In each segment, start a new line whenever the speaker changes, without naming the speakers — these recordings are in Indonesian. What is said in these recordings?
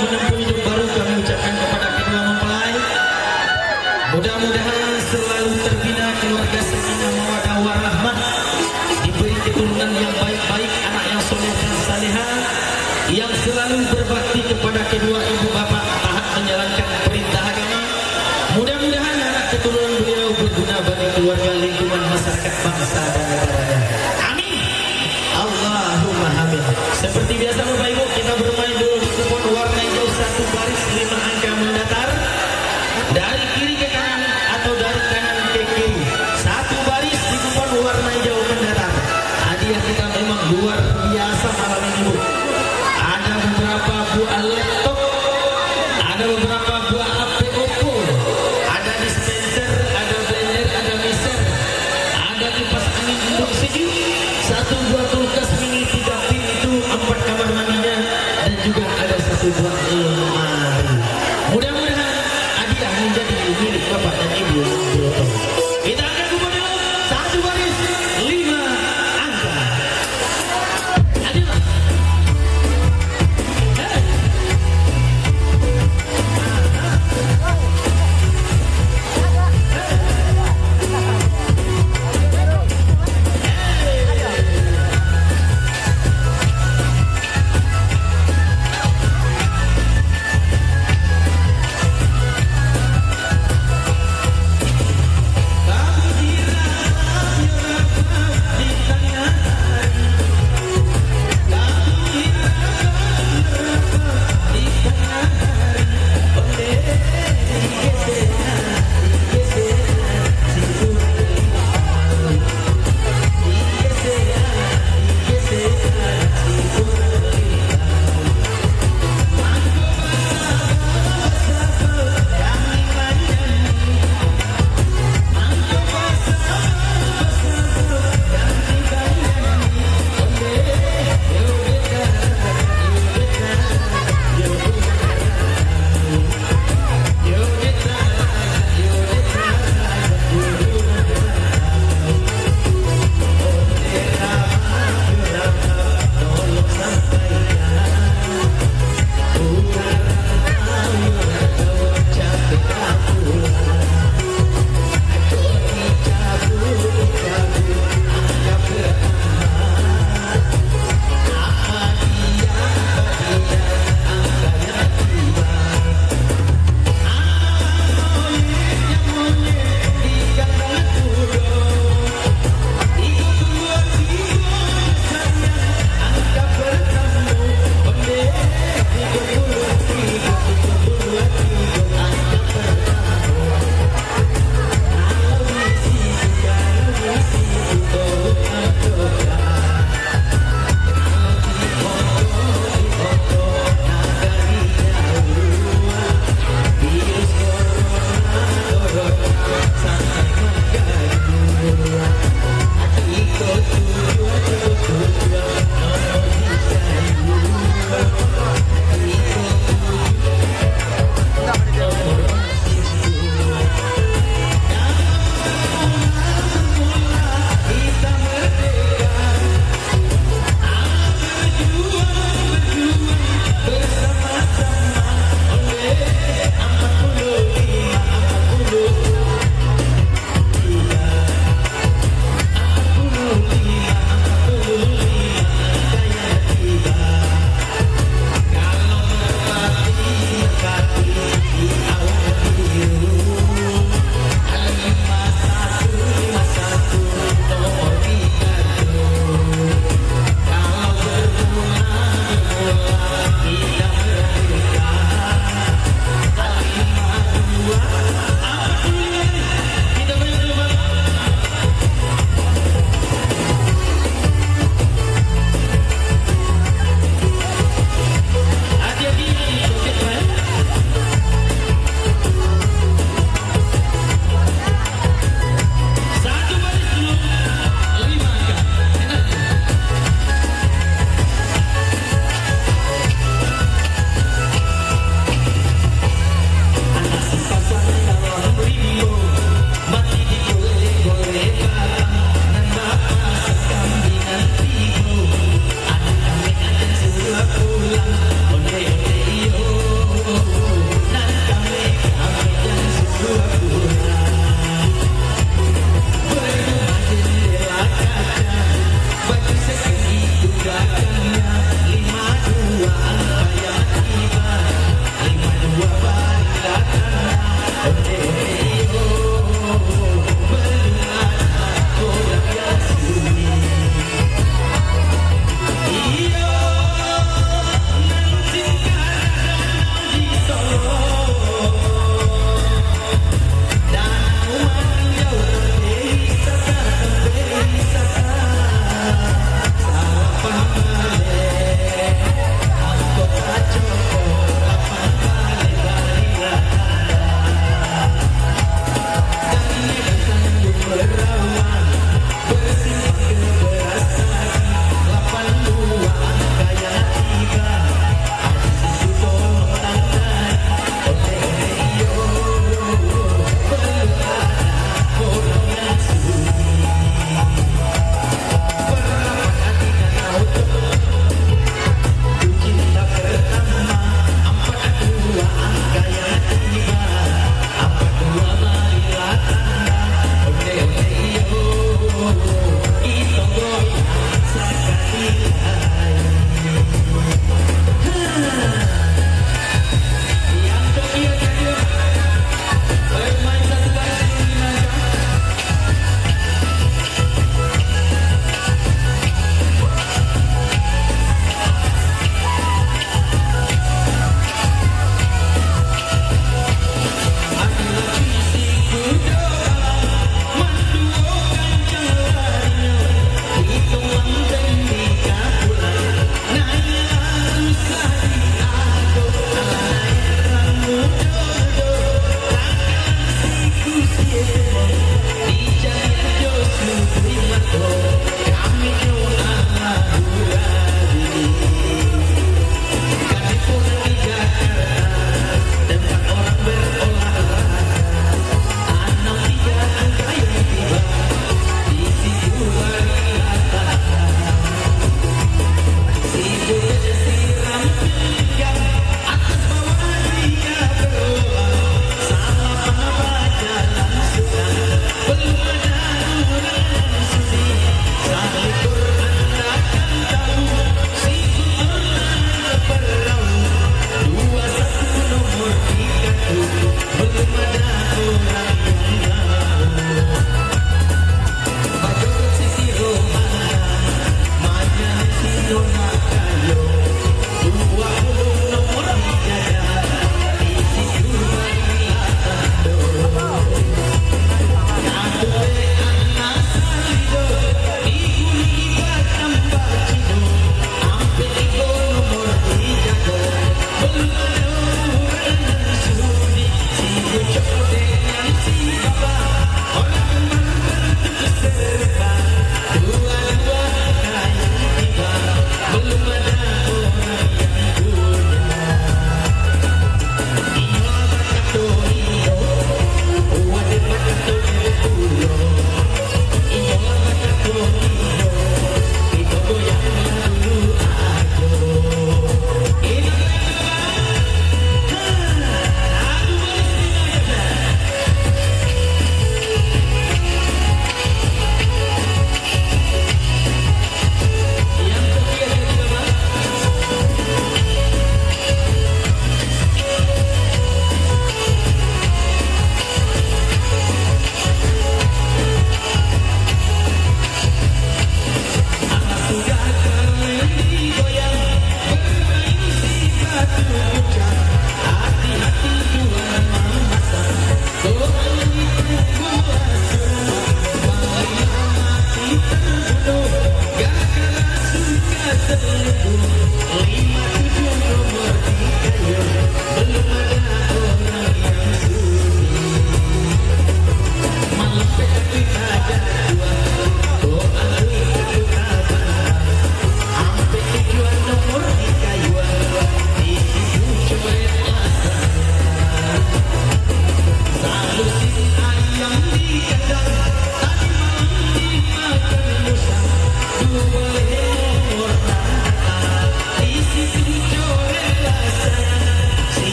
menempuh hidup baru kami ucapkan kepada kedua mempelai. Mudah-mudahan selalu terbina keluarga sakinah mawaddah warahmah, diberi keturunan yang baik-baik, anak yang soleh dan salehah, yang selalu berbakti kepada kedua ibu bapak, taat menjalankan perintah agama. Mudah-mudahan anak keturunan beliau berguna bagi keluarga, lingkungan, masyarakat, bangsa dan negaranya. Amin. Allahumma amin. Seperti biasa Bapak Ibu, kita bermain dulu di kupon warna hijau, satu baris 5 angka mendatar dari kiri ke kanan atau dari kanan ke kiri. Satu baris di kupon warna hijau mendatar. Hadiah kita memang luar biasa malam ini, Bu. Ada beberapa buah laptop, ada beberapa buah HP Oppo, ada dispenser, ada blender, ada mixer, ada kipas angin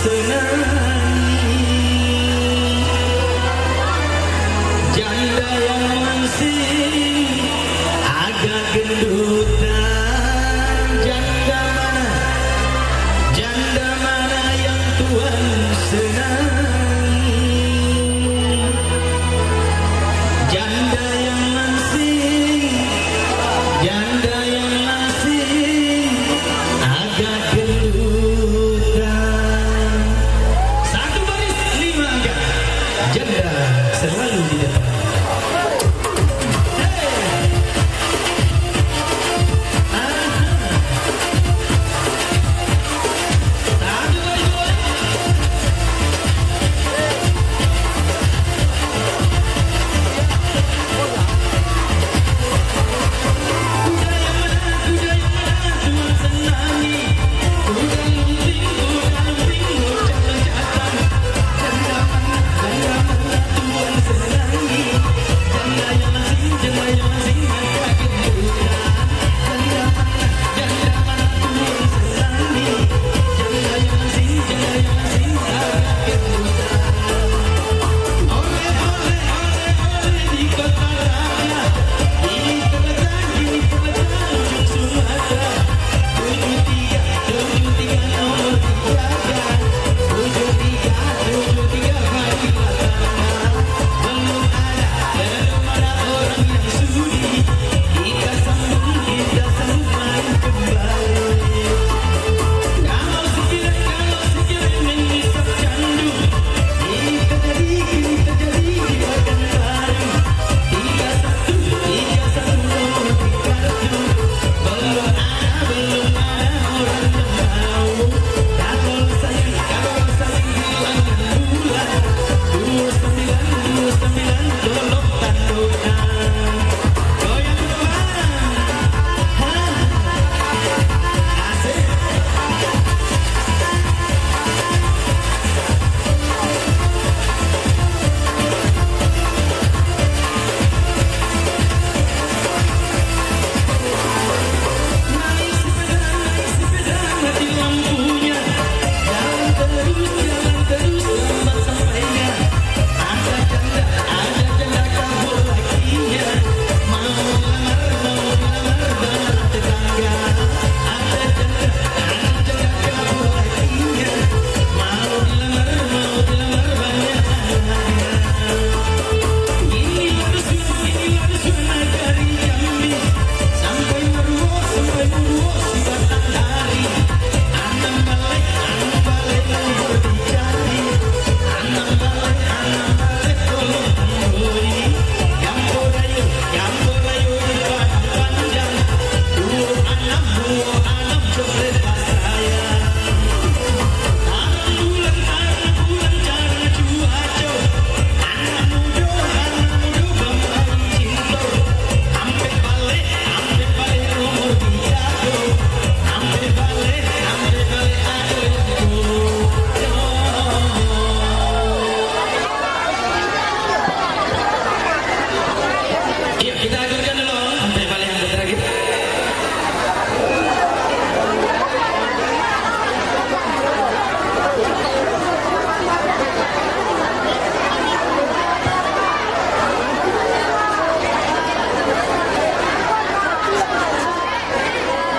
senangi, janda yang langsing agak gendutan. Janda mana yang Tuhan senangi, janda yang langsing agak gendutan. Satu baris 5 angka, janda selalu di depan.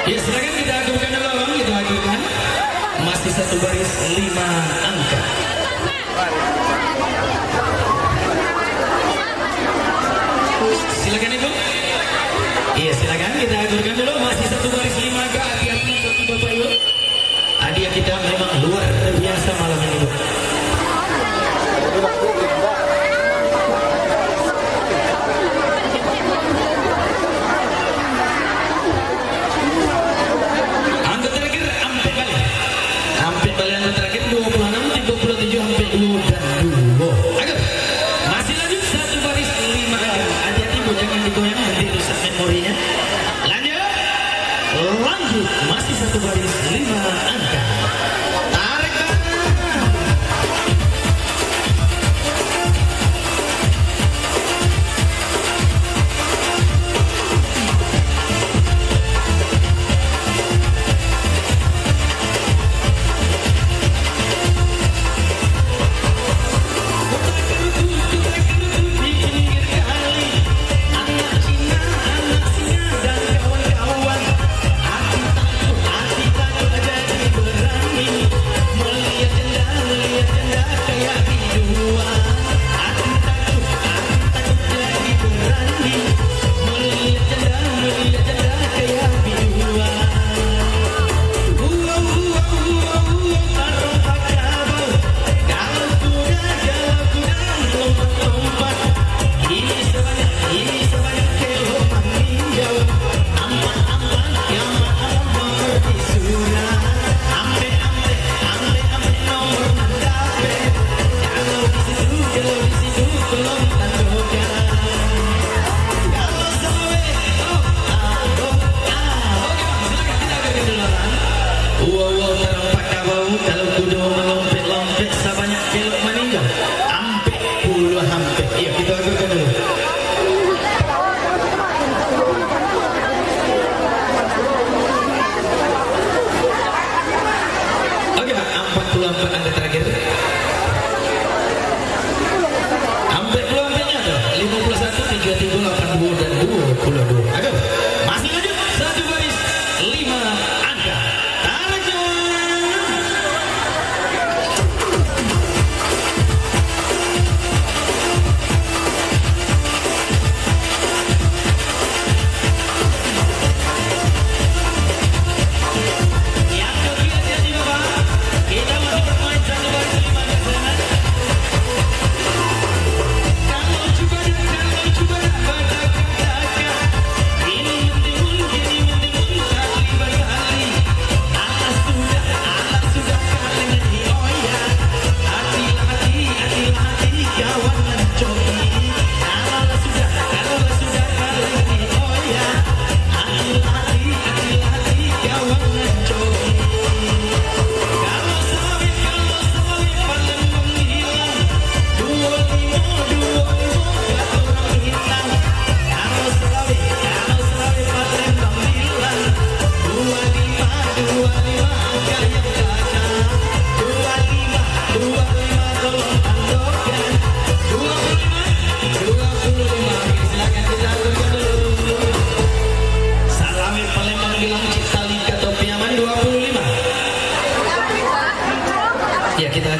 Ya silakan kita agungkan dulu, kita agungkan. Masih satu baris 5 angka. Silakan Ibu. Iya silakan kita agungkan dulu. Masih satu baris 5 angka. Hati-hati Bapak Ibu. Hadiah kita memang luar biasa malam ini Bu. Masih satu baris 5 angka. Tarik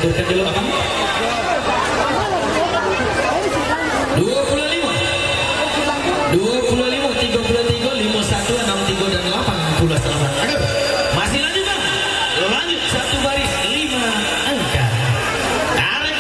aturkan dulu abang. 25 33 51 63 dan 80 selamat. Aduh, masih lanjut bang, lanjut satu baris 5 angka. Tarik.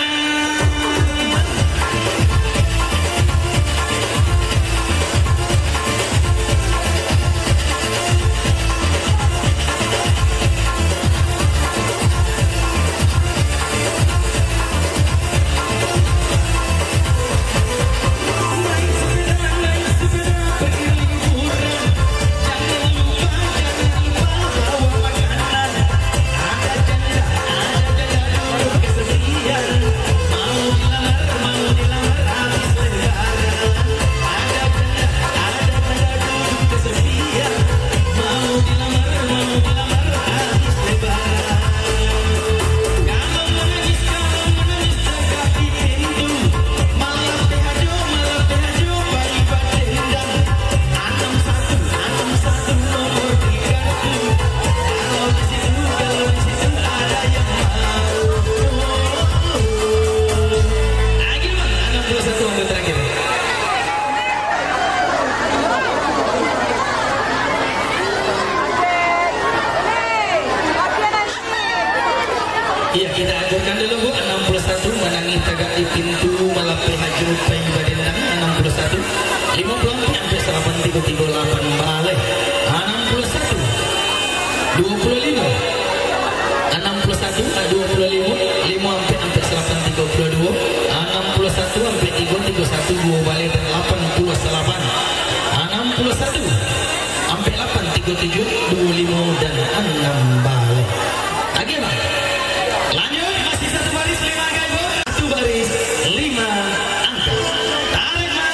Iya, kita aturkan dulu Bu. 61 menangis tagak di pintu malah PH Jurupeng Badendang 61 50 sampai 8338 balik 61 25 61 25 5 sampai 832 61 sampai 331 2 balik dan 80 selapan 61 sampai 837 25 dan 6 balik lagi bang. Lanjut, masih satu baris 5 angka ibu. Satu baris 5 angka. Tarik mas.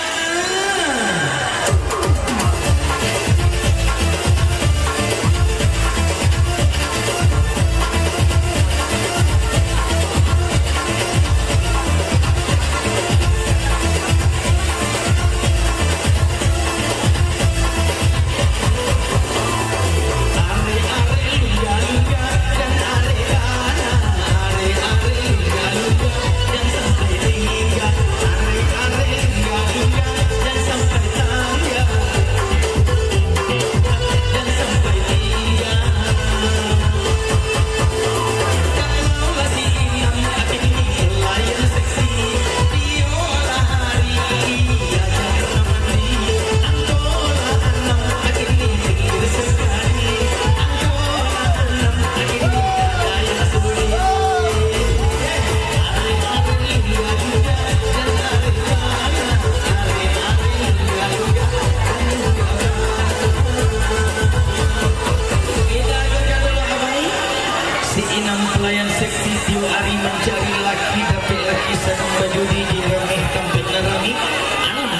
Pelayan seksi Tio Ari mencari laki tapi laki sedang berjudi di remeh kampung nerami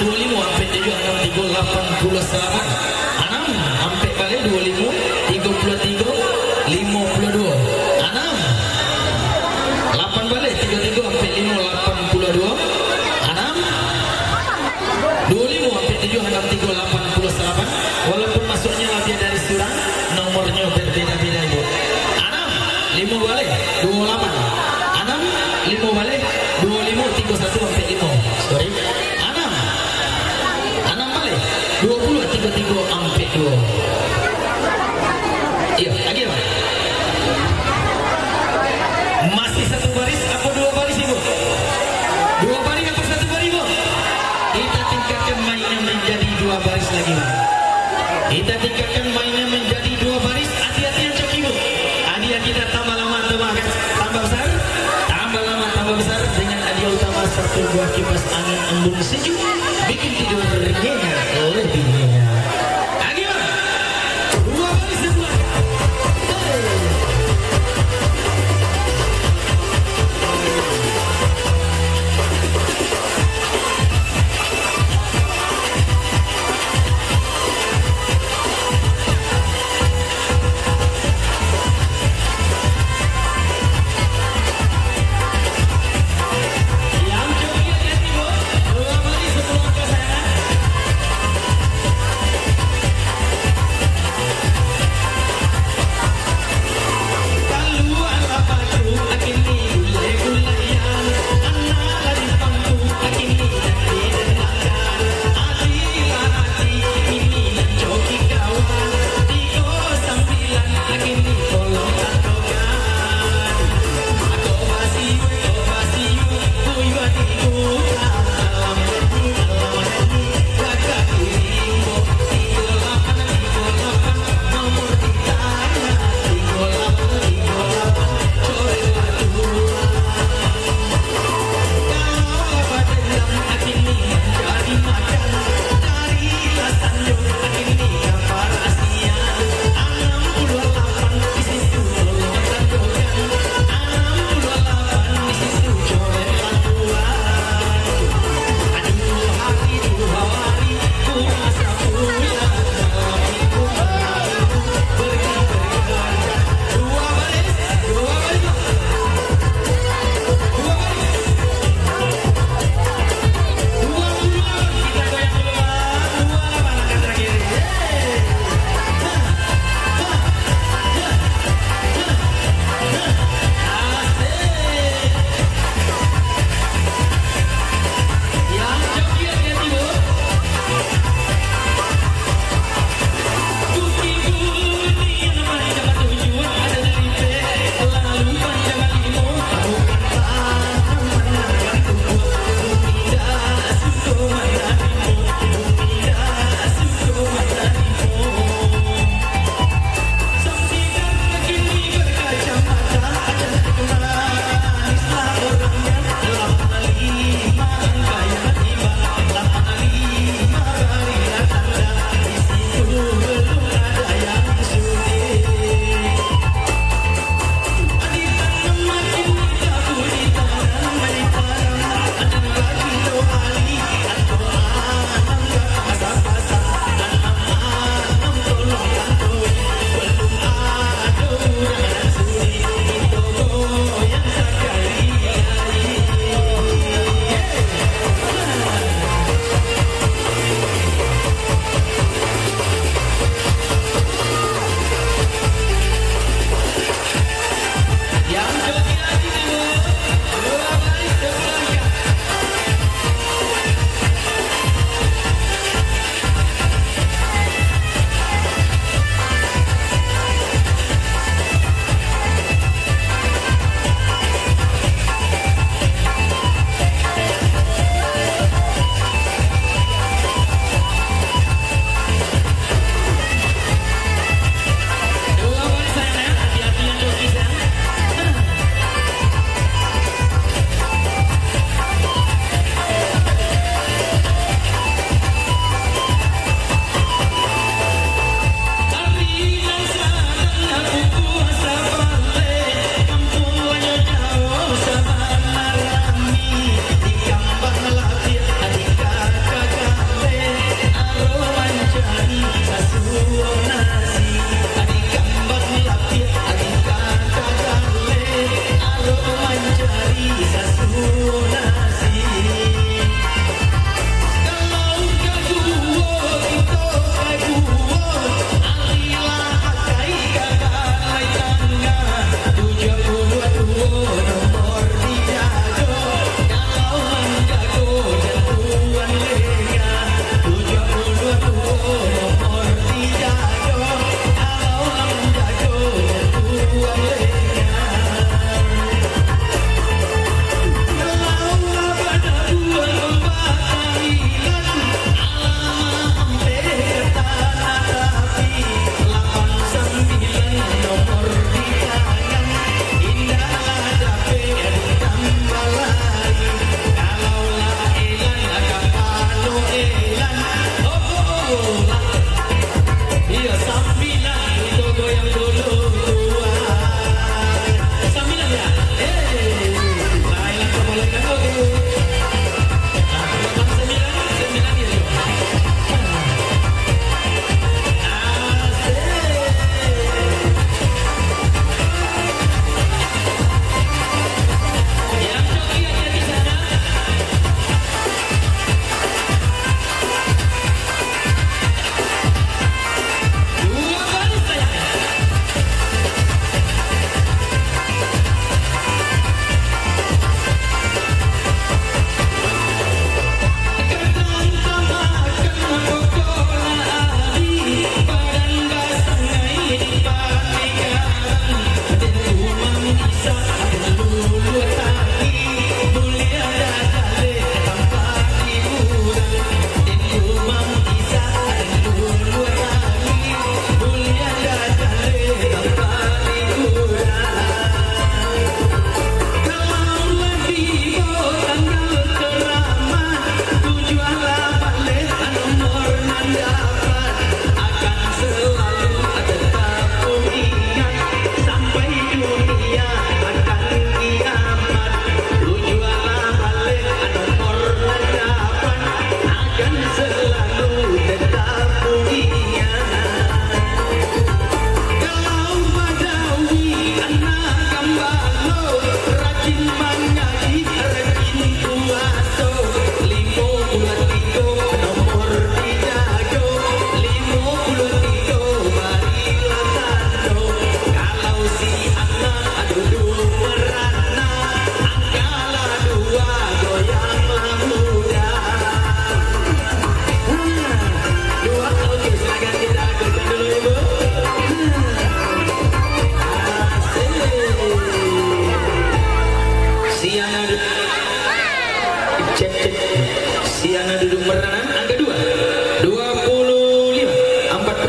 6 25 sampai 7 6 3 80 selamat 6 sampai balik 25 33 52 6 8 balik 33 sampai 5 82 6 25 sampai 7 6 3 80 selamat walaupun masuknya dia dari Surang nomornya berbeda-beda ibu 5 balik 28 6 5 balik 25 31 sampai 5 sorry 6 balik 20 33 sampai 2 iya lagi apa masih satu baris apa 2 baris ibu 2 baris atau 1 baris ibu kita tingkatkan mainnya menjadi 2 baris lagi Bang. Kita tingkatkan mainnya menjadi 2 baris hati-hati yang cok ibu hadiah kita tambah lama tambah besar tambah lama tambah besar dengan hadiah utama 1 buah kipas angin embun sejuk bikin tidur nyenyak lebih nyenyak lagi bang 2 baris sebelah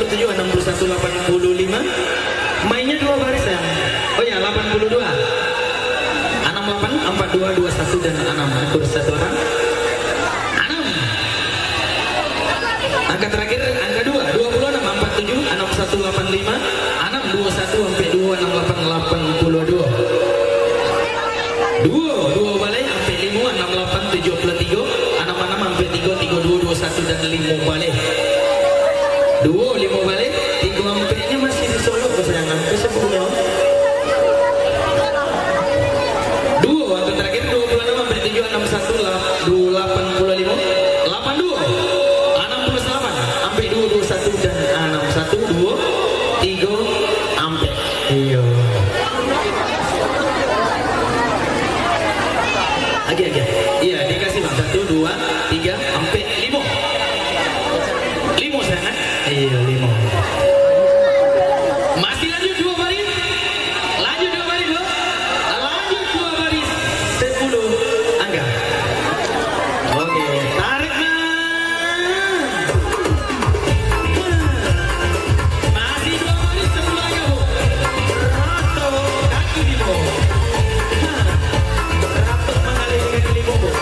67, 61, 85. Mainnya 2 baris ya. Oh ya, 82. 68, 42, 21 dan 6. Akur 1 orang. 6. Angka terakhir angka 2, 26, 47, 61, 85. 6, 21 sampai 2, 68, 82. 2 balik sampai 5, 68, 73. 66 sampai 3, 32, 21 dan 5 balik. 2, 5 balik. 3 sampai ini masih di Solo kesayangan. Kesebutnya 2 angka terakhir 26 sampai 7, 61, 85, 82, 68 sampai 2, 21 dan 61, 2, 3 sampai. Iya. Lagi. Iya, dikasih Bang. 1, 2, 3 sampai 5. 5 sayang. Iya, 5. Masih lanjut 2 baris. Lanjut 2 baris, Bro. Lanjut 2 baris. 10 angka. Oke, tarik nah. Masih 2 baris 10 angka, Bu. Rato kaki di bawah. Rato mengalir kaki di bawah.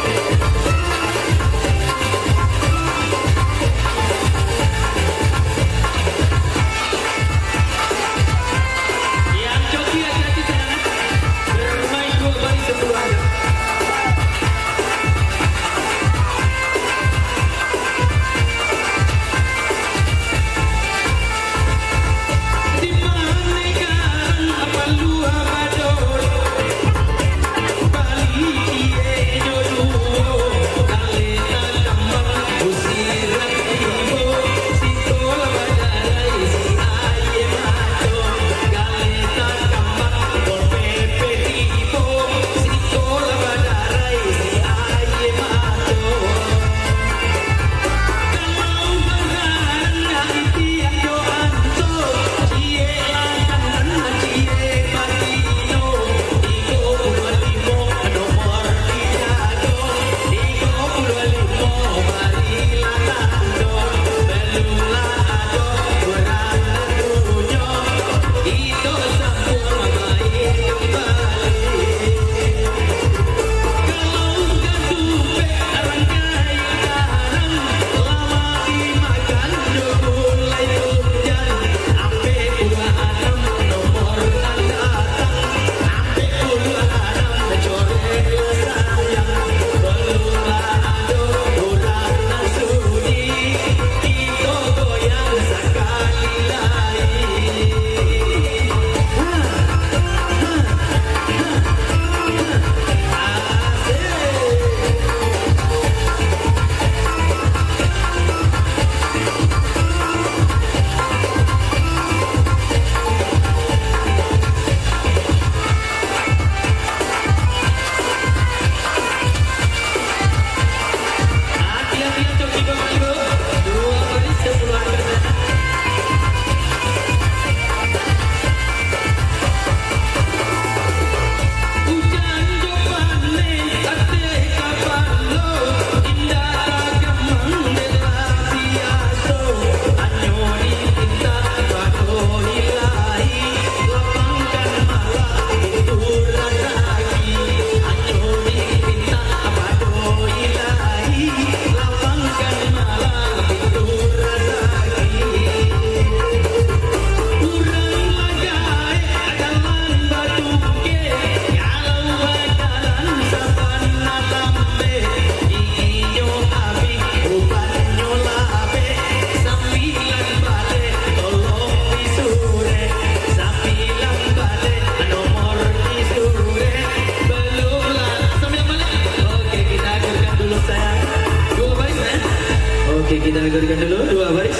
Kita negurkan dulu 2 baris.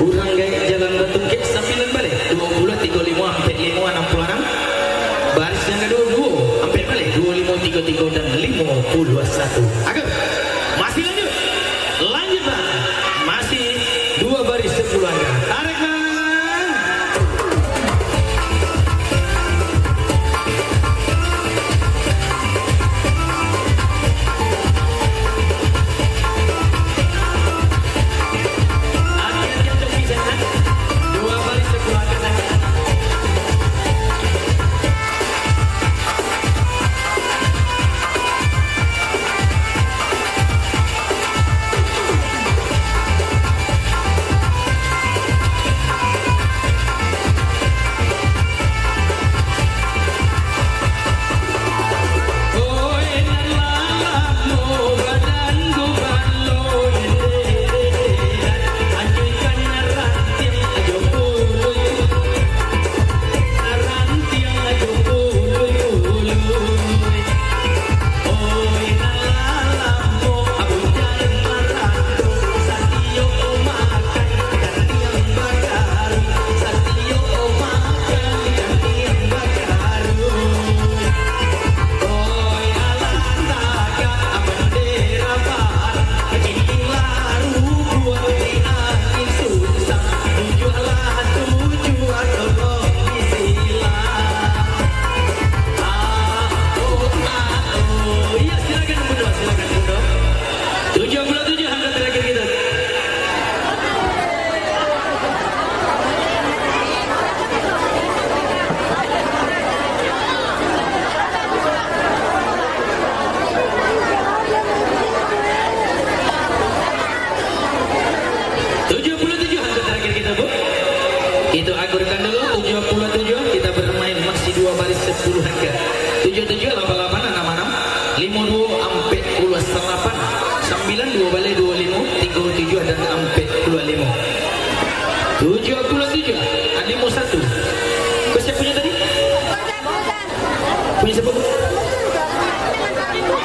Urang gaya jalan batu ke sambilan balik 20, 35, 45, 66. Baris yang kedua 2 sampai balik 25, 33 dan 51. Agak masih lanjut Bang. Masih 2 baris 10 angka. Tarik Bang. Hati-hati untuk bisa 77. Limo 1. Kau siapa punya tadi? Punya siapa?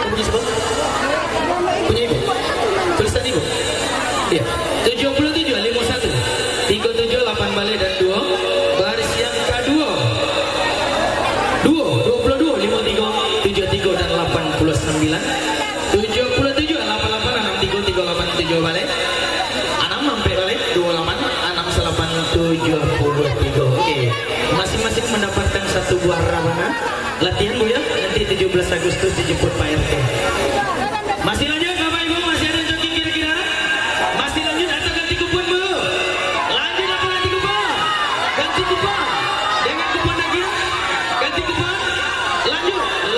Punya siapa? Punya ibu? Tulisan ibu? Iya. 77, limo 1. 37, 8 balik dan 2. Baris yang kedua. 22, 53, 73 dan 89. 77, 88, 63, 38, 7 balik. 6 sampai balik, 28, 68, 73. Oke. Masing-masing mendapatkan satu buah rawangan. Latihan Bu ya, nanti 17 Agustus dijemput Pak RT. Masih lanjut Bapak Ibu, masih ada yang jogging kira-kira? Masih lanjut atau ganti kupon Bu? Lanjut apa ganti kupon? Ganti kupon. Dengan kupon lagi? Ganti kupon.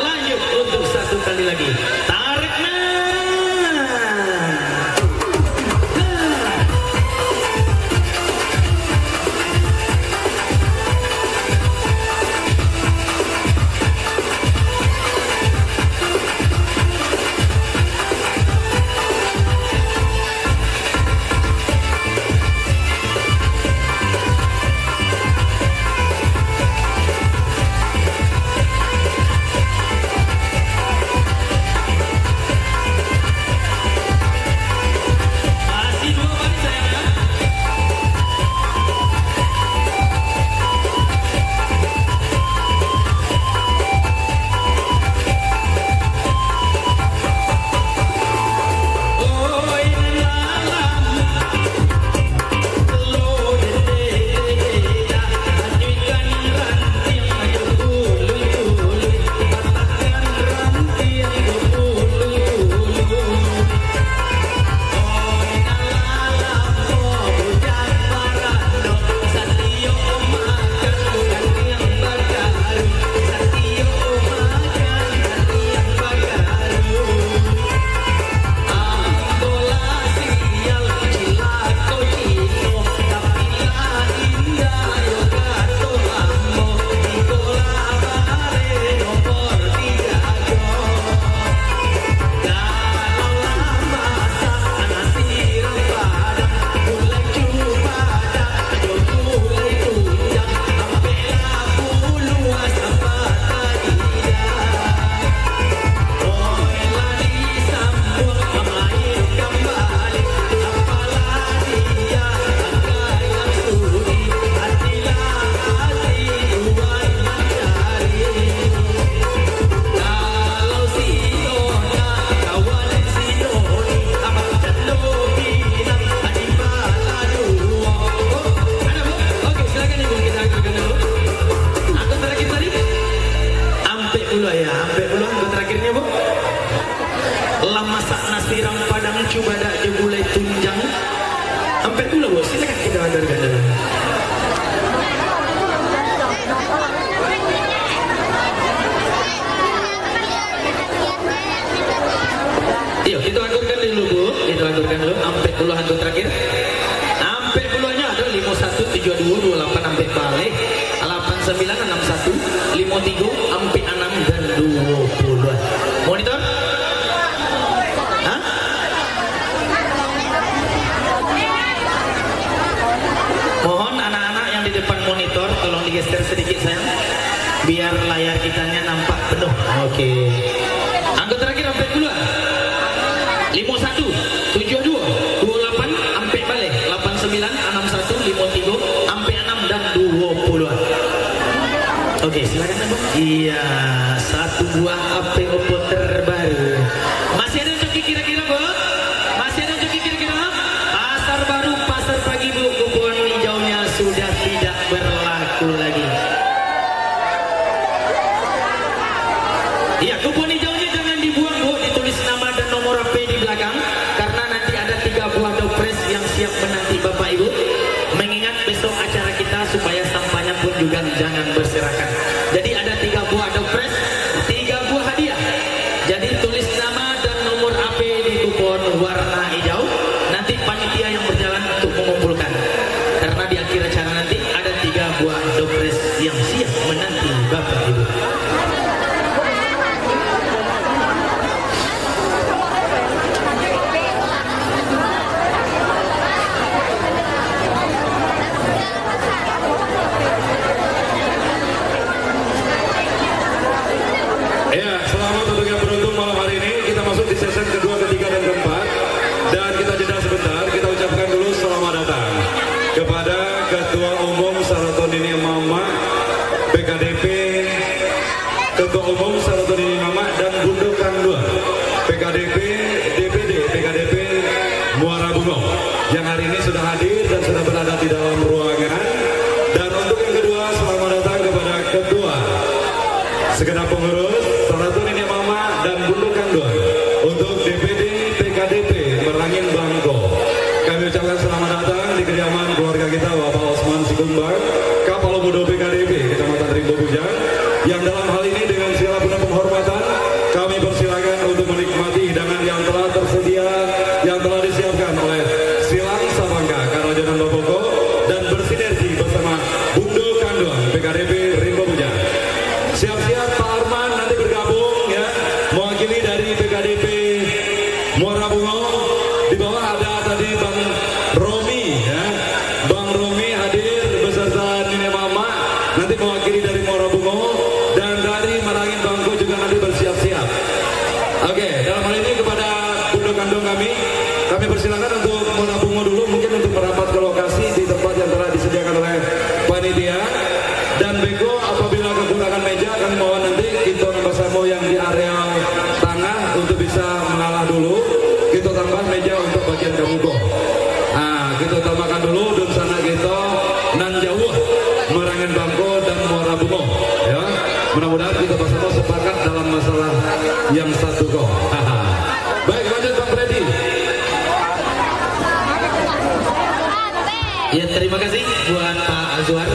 Lanjut untuk satu kali lagi. Tarik
Ketua Umum Saratonini Mama PKDP, Ketua Umum Saratonini Mama dan Bundo Kang 2 PKDP, DPD, PKDP Muara Bungo yang hari ini sudah hadir dan sudah berada di dalam ruangan. Dan untuk yang kedua, selamat datang kepada Ketua segenap pengurus Saratonini Mama dan Bundo Kang 2 untuk DPD, PKDP Merangin Bangko. Kami ucapkan selamat datang di kediaman keluarga kita Bapak Osman Sikumbang, Kapal Mudo PKDP Kecamatan Rimbo Bujang, yang dalam hal ini dengan segala penuh penghormatan kami persilakan untuk menikmati hidangan yang telah tersedia, yang telah disiapkan oleh Silang Sabangka Karawajanan Bapoko dan bersinergi bersama Bundo Kanduang PKDP Rimbo Bujang. Siap-siap Pak Arman nanti bergabung ya, mewakili dari PKDP Muara Bungo. Di bawah ada tadi Bang Romi ya, Bang Romi hadir beserta Nini Mama nanti mewakili dari Muara Bungo, dan dari Merangin Bangko juga nanti bersiap-siap. Oke, dalam hal ini kepada Bundo Kandung kami persilakan untuk Muara Bungo dulu mungkin untuk merapat ke lokasi di tempat yang telah disediakan oleh panitia. Dan Beko apabila kekurangan meja kami mohon nanti kita nambah samo yang di area tengah untuk bisa mengalah dulu. Kita tambah meja untuk bagian kamugo. Nah, kita tambahkan dulu dan sana kita nan jauh Merangin Bangko dan Muara Bungo. Ya, mudah-mudahan kita bersama sepakat dalam masalah yang satu kok. Baik, lanjut Bang Freddy.
Ya, terima kasih buat Pak Azwar.